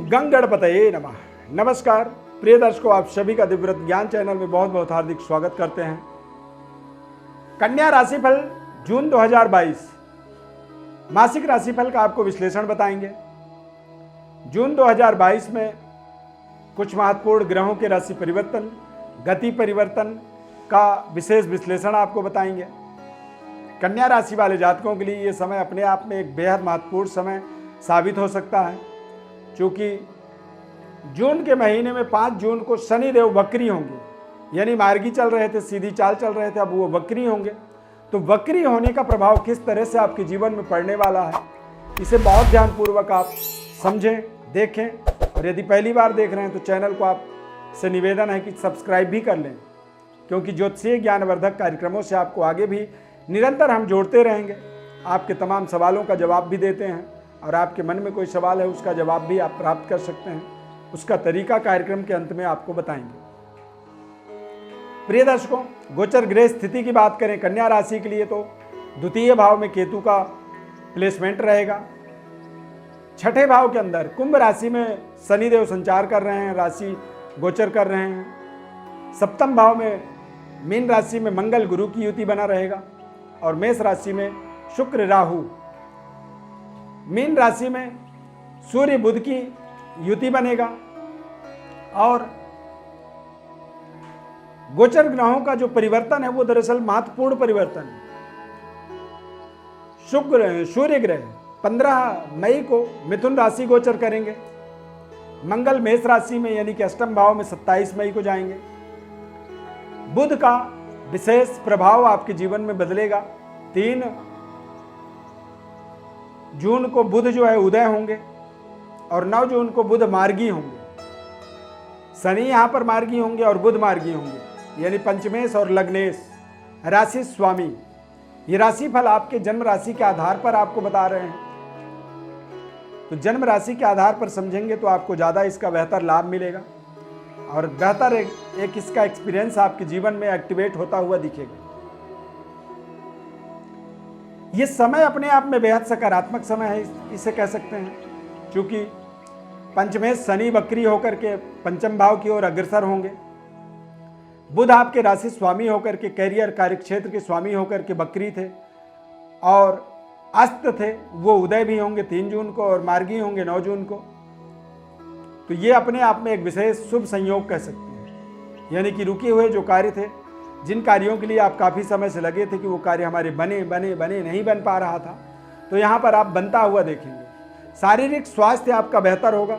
गणपतये नमः। नमस्कार प्रिय दर्शकों, आप सभी का दिव्यव्रत ज्ञान चैनल में बहुत बहुत हार्दिक स्वागत करते हैं। कन्या राशिफल जून 2022 मासिक राशिफल का आपको विश्लेषण बताएंगे। जून 2022 में कुछ महत्वपूर्ण ग्रहों के राशि परिवर्तन, गति परिवर्तन का विशेष विश्लेषण आपको बताएंगे। कन्या राशि वाले जातकों के लिए ये समय अपने आप में एक बेहद महत्वपूर्ण समय साबित हो सकता है, क्योंकि जून के महीने में 5 जून को शनि देव वक्री होंगे। यानी मार्गी चल रहे थे, सीधी चाल चल रहे थे, अब वो वक्री होंगे। तो वक्री होने का प्रभाव किस तरह से आपके जीवन में पड़ने वाला है, इसे बहुत ध्यानपूर्वक आप समझें, देखें। और यदि पहली बार देख रहे हैं तो चैनल को आप से निवेदन है कि सब्सक्राइब भी कर लें, क्योंकि ज्योतिषीय ज्ञानवर्धक कार्यक्रमों से आपको आगे भी निरंतर हम जोड़ते रहेंगे। आपके तमाम सवालों का जवाब भी देते हैं, और आपके मन में कोई सवाल है उसका जवाब भी आप प्राप्त कर सकते हैं। उसका तरीका कार्यक्रम के अंत में आपको बताएंगे। प्रिय दर्शकों, गोचर ग्रह स्थिति की बात करें कन्या राशि के लिए तो द्वितीय भाव में केतु का प्लेसमेंट रहेगा। छठे भाव के अंदर कुंभ राशि में शनिदेव संचार कर रहे हैं, राशि गोचर कर रहे हैं। सप्तम भाव में मीन राशि में मंगल गुरु की युति बना रहेगा, और मेष राशि में शुक्र राहु। मीन राशि में सूर्य बुध की युति बनेगा, और गोचर ग्रहों का जो परिवर्तन है वो दरअसल महत्वपूर्ण परिवर्तन है। सूर्य ग्रह 15 मई को मिथुन राशि गोचर करेंगे। मंगल मेष राशि में यानी कि अष्टम भाव में 27 मई को जाएंगे। बुध का विशेष प्रभाव आपके जीवन में बदलेगा। 3 जून को बुध जो है उदय होंगे, और 9 जून को बुध मार्गी होंगे। शनि यहां पर मार्गी होंगे और बुध मार्गी होंगे, यानी पंचमेश और लग्नेश राशि स्वामी। ये राशिफल आपके जन्म राशि के आधार पर आपको बता रहे हैं। तो जन्म राशि के आधार पर समझेंगे तो आपको ज़्यादा इसका बेहतर लाभ मिलेगा, और बेहतर एक इसका एक्सपीरियंस आपके जीवन में एक्टिवेट होता हुआ दिखेगा। ये समय अपने आप में बेहद सकारात्मक समय है, इसे कह सकते हैं, क्योंकि पंचमेश शनि वक्री होकर के पंचम भाव की ओर अग्रसर होंगे। बुध आपके राशि स्वामी होकर के कैरियर कार्यक्षेत्र के स्वामी होकर के वक्री थे, और अस्त थे, वो उदय भी होंगे 3 जून को, और मार्गी होंगे 9 जून को। तो ये अपने आप में एक विशेष शुभ संयोग कह सकते हैं। यानी कि रुके हुए जो कार्य थे, जिन कार्यों के लिए आप काफ़ी समय से लगे थे कि वो कार्य हमारे बने नहीं बन पा रहा था, तो यहाँ पर आप बनता हुआ देखेंगे। शारीरिक स्वास्थ्य आपका बेहतर होगा।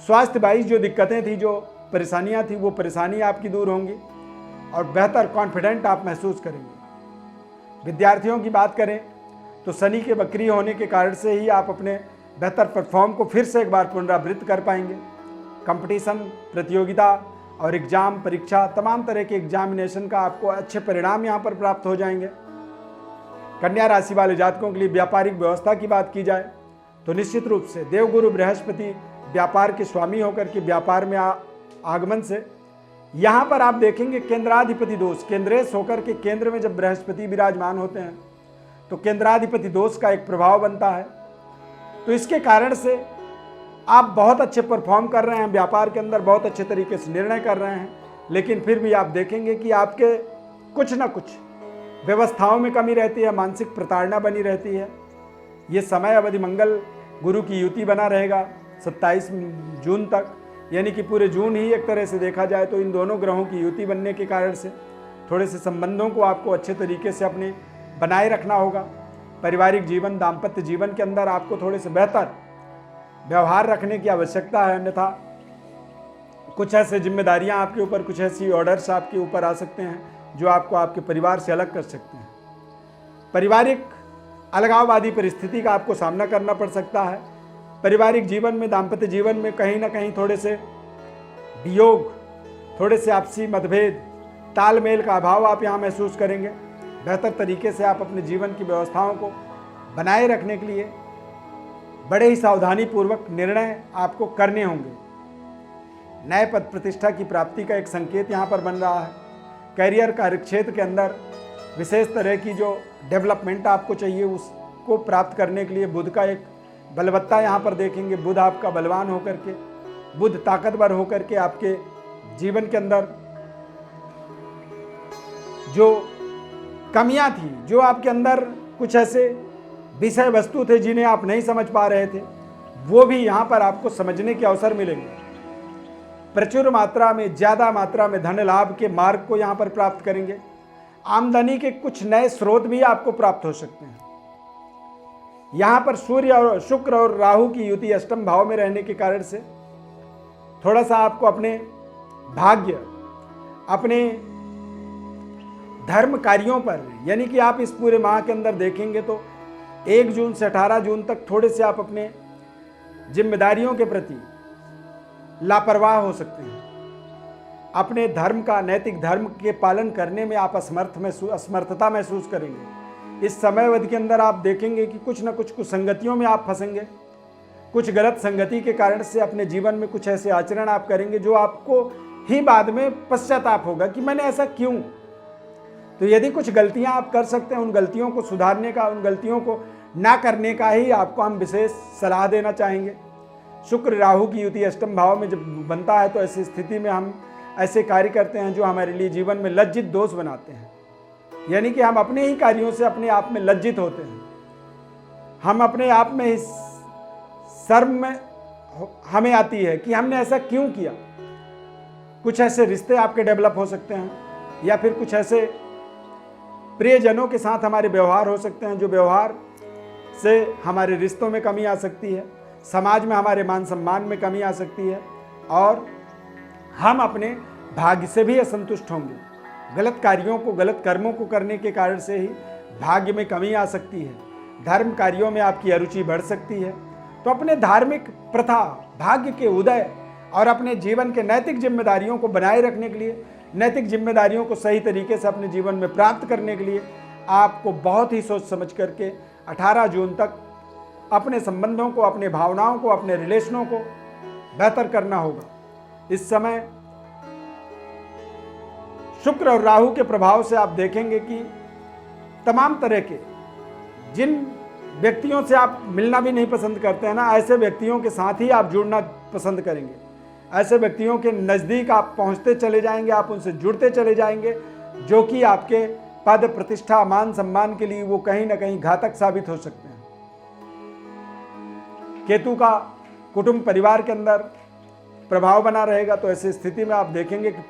स्वास्थ्य वाइज जो दिक्कतें थी, जो परेशानियाँ थी, वो परेशानी आपकी दूर होंगी, और बेहतर कॉन्फिडेंट आप महसूस करेंगे। विद्यार्थियों की बात करें तो शनि के वक्री होने के कारण से ही आप अपने बेहतर परफॉर्म को फिर से एक बार पुनरावृत्त कर पाएंगे। कंपटीशन, प्रतियोगिता और एग्जाम, परीक्षा, तमाम तरह के एग्जामिनेशन का आपको अच्छे परिणाम यहाँ पर प्राप्त हो जाएंगे। कन्या राशि वाले जातकों के लिए व्यापारिक व्यवस्था की बात की जाए तो निश्चित रूप से देवगुरु बृहस्पति व्यापार के स्वामी होकर के व्यापार में आगमन से यहाँ पर आप देखेंगे केंद्राधिपति दोष, केंद्रेश होकर के केंद्र में जब बृहस्पति विराजमान होते हैं तो केंद्राधिपति दोष का एक प्रभाव बनता है। तो इसके कारण से आप बहुत अच्छे परफॉर्म कर रहे हैं व्यापार के अंदर, बहुत अच्छे तरीके से निर्णय कर रहे हैं, लेकिन फिर भी आप देखेंगे कि आपके कुछ ना कुछ व्यवस्थाओं में कमी रहती है, मानसिक प्रताड़ना बनी रहती है। ये समय अवधि मंगल गुरु की युति बना रहेगा 27 जून तक, यानी कि पूरे जून ही एक तरह से देखा जाए तो इन दोनों ग्रहों की युति बनने के कारण से थोड़े से संबंधों को आपको अच्छे तरीके से अपने बनाए रखना होगा। पारिवारिक जीवन, दाम्पत्य जीवन के अंदर आपको थोड़े से बेहतर व्यवहार रखने की आवश्यकता है, अन्यथा कुछ ऐसे जिम्मेदारियां आपके ऊपर, कुछ ऐसी ऑर्डर्स आपके ऊपर आ सकते हैं जो आपको आपके परिवार से अलग कर सकते हैं। पारिवारिक अलगाववादी परिस्थिति का आपको सामना करना पड़ सकता है। पारिवारिक जीवन में, दाम्पत्य जीवन में कहीं ना कहीं थोड़े से वियोग, थोड़े से आपसी मतभेद, तालमेल का अभाव आप यहाँ महसूस करेंगे। बेहतर तरीके से आप अपने जीवन की व्यवस्थाओं को बनाए रखने के लिए बड़े ही सावधानी पूर्वक निर्णय आपको करने होंगे। नए पद प्रतिष्ठा की प्राप्ति का एक संकेत यहाँ पर बन रहा है। कैरियर कार्यक्षेत्र के अंदर विशेष तरह की जो डेवलपमेंट आपको चाहिए उसको प्राप्त करने के लिए बुध का एक बलवत्ता यहाँ पर देखेंगे। बुध आपका बलवान होकर के, बुध ताकतवर होकर के आपके जीवन के अंदर जो कमियां थी, जो आपके अंदर कुछ ऐसे विषय वस्तु थे जिन्हें आप नहीं समझ पा रहे थे, वो भी यहाँ पर आपको समझने के अवसर मिलेंगे। प्रचुर मात्रा में, ज़्यादा मात्रा में धन लाभ के मार्ग को यहाँ पर प्राप्त करेंगे। आमदनी के कुछ नए स्रोत भी आपको प्राप्त हो सकते हैं। यहाँ पर सूर्य और शुक्र और राहु की युति अष्टम भाव में रहने के कारण से थोड़ा सा आपको अपने भाग्य, अपने धर्म कार्यों पर, यानी कि आप इस पूरे माह के अंदर देखेंगे तो 1 जून से 18 जून तक थोड़े से आप अपने जिम्मेदारियों के प्रति लापरवाह हो सकते हैं। अपने धर्म का, नैतिक धर्म के पालन करने में आप असमर्थता महसूस करेंगे। इस समय अवधि के अंदर आप देखेंगे कि कुछ न कुछ संगतियों में आप फंसेंगे। कुछ गलत संगति के कारण से अपने जीवन में कुछ ऐसे आचरण आप करेंगे जो आपको ही बाद में पश्चाताप होगा कि मैंने ऐसा क्यों। तो यदि कुछ गलतियां आप कर सकते हैं, उन गलतियों को सुधारने का, उन गलतियों को ना करने का ही आपको हम विशेष सलाह देना चाहेंगे। शुक्र राहु की युति अष्टम भाव में जब बनता है तो ऐसी स्थिति में हम ऐसे कार्य करते हैं जो हमारे लिए जीवन में लज्जित दोष बनाते हैं। यानी कि हम अपने ही कार्यों से अपने आप में लज्जित होते हैं। हम अपने आप में ही शर्म में हमें आती है कि हमने ऐसा क्यों किया। कुछ ऐसे रिश्ते आपके डेवलप हो सकते हैं, या फिर कुछ ऐसे प्रियजनों के साथ हमारे व्यवहार हो सकते हैं जो व्यवहार से हमारे रिश्तों में कमी आ सकती है, समाज में हमारे मान सम्मान में कमी आ सकती है, और हम अपने भाग्य से भी असंतुष्ट होंगे। गलत कार्यों को, गलत कर्मों को करने के कारण से ही भाग्य में कमी आ सकती है। धर्म कार्यों में आपकी अरुचि बढ़ सकती है। तो अपने धार्मिक प्रथा, भाग्य के उदय और अपने जीवन के नैतिक जिम्मेदारियों को बनाए रखने के लिए, नैतिक जिम्मेदारियों को सही तरीके से अपने जीवन में प्राप्त करने के लिए आपको बहुत ही सोच समझ करके 18 जून तक अपने संबंधों को, अपने भावनाओं को, अपने रिलेशनों को बेहतर करना होगा। इस समय शुक्र और राहु के प्रभाव से आप देखेंगे कि तमाम तरह के जिन व्यक्तियों से आप मिलना भी नहीं पसंद करते हैं ना, ऐसे व्यक्तियों के साथ ही आप जुड़ना पसंद करेंगे। ऐसे व्यक्तियों के नज़दीक आप पहुंचते चले जाएंगे, आप उनसे जुड़ते चले जाएंगे, जो कि आपके पद, प्रतिष्ठा, मान सम्मान के लिए वो कहीं ना कहीं घातक साबित हो सकते हैं। केतु का कुटुंब परिवार के अंदर प्रभाव बना रहेगा, तो ऐसी स्थिति में आप देखेंगे कि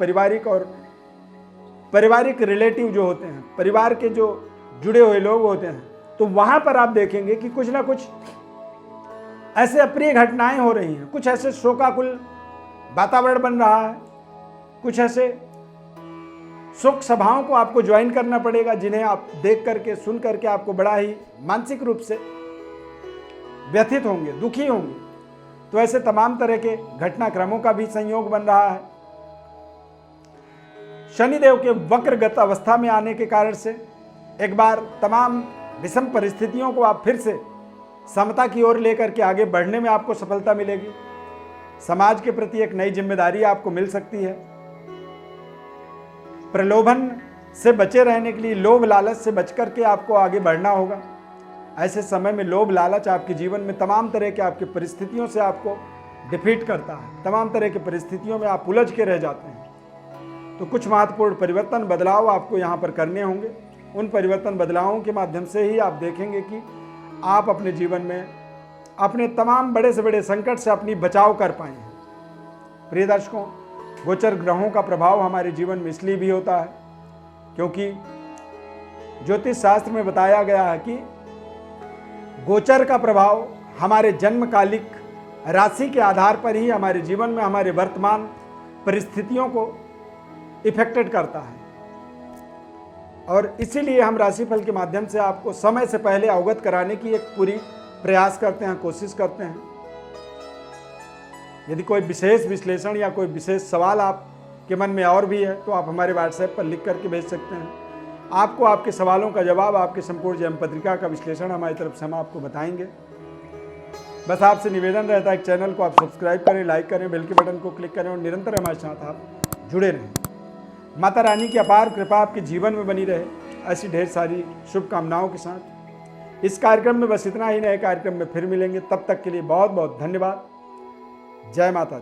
पारिवारिक रिलेटिव जो होते हैं, परिवार के जो जुड़े हुए लोग होते हैं, तो वहां पर आप देखेंगे कि कुछ ना कुछ ऐसे अप्रिय घटनाएं हो रही हैं। कुछ ऐसे शोकाकुल वातावरण बन रहा है। कुछ ऐसे शोक सभाओं को आपको ज्वाइन करना पड़ेगा जिन्हें आप देख करके, सुन करके आपको बड़ा ही मानसिक रूप से व्यथित होंगे, दुखी होंगे। तो ऐसे तमाम तरह के घटनाक्रमों का भी संयोग बन रहा है। शनिदेव के वक्रगत अवस्था में आने के कारण से एक बार तमाम विषम परिस्थितियों को आप फिर से समता की ओर लेकर के आगे बढ़ने में आपको सफलता मिलेगी। समाज के प्रति एक नई जिम्मेदारी आपको मिल सकती है। प्रलोभन से बचे रहने के लिए, लोभ लालच से बचकर के आपको आगे बढ़ना होगा। ऐसे समय में लोभ लालच आपके जीवन में तमाम तरह के आपकी परिस्थितियों से आपको डिफीट करता है। तमाम तरह की परिस्थितियों में आप उलझ के रह जाते हैं। तो कुछ महत्वपूर्ण परिवर्तन, बदलाव आपको यहाँ पर करने होंगे। उन परिवर्तन बदलावों के माध्यम से ही आप देखेंगे कि आप अपने जीवन में अपने तमाम बड़े से बड़े संकट से अपनी बचाव कर पाए हैं। प्रिय दर्शकों, गोचर ग्रहों का प्रभाव हमारे जीवन में इसलिए भी होता है क्योंकि ज्योतिष शास्त्र में बताया गया है कि गोचर का प्रभाव हमारे जन्मकालिक राशि के आधार पर ही हमारे जीवन में हमारे वर्तमान परिस्थितियों को इफेक्टेड करता है। और इसीलिए हम राशिफल के माध्यम से आपको समय से पहले अवगत कराने की एक पूरी प्रयास करते हैं, कोशिश करते हैं। यदि कोई विशेष विश्लेषण या कोई विशेष सवाल आपके मन में और भी है तो आप हमारे व्हाट्सएप पर लिख करके भेज सकते हैं। आपको आपके सवालों का जवाब, आपके संपूर्ण जन्म पत्रिका का विश्लेषण हमारी तरफ से हम आपको बताएंगे। बस आपसे निवेदन रहता है कि चैनल को आप सब्सक्राइब करें, लाइक करें, बेल के बटन को क्लिक करें और निरंतर हमारे साथ आप जुड़े रहें। माता रानी की अपार कृपा आपके जीवन में बनी रहे, ऐसी ढेर सारी शुभकामनाओं के साथ इस कार्यक्रम में बस इतना ही, नए कार्यक्रम में फिर मिलेंगे। तब तक के लिए बहुत बहुत धन्यवाद। जय माता दी।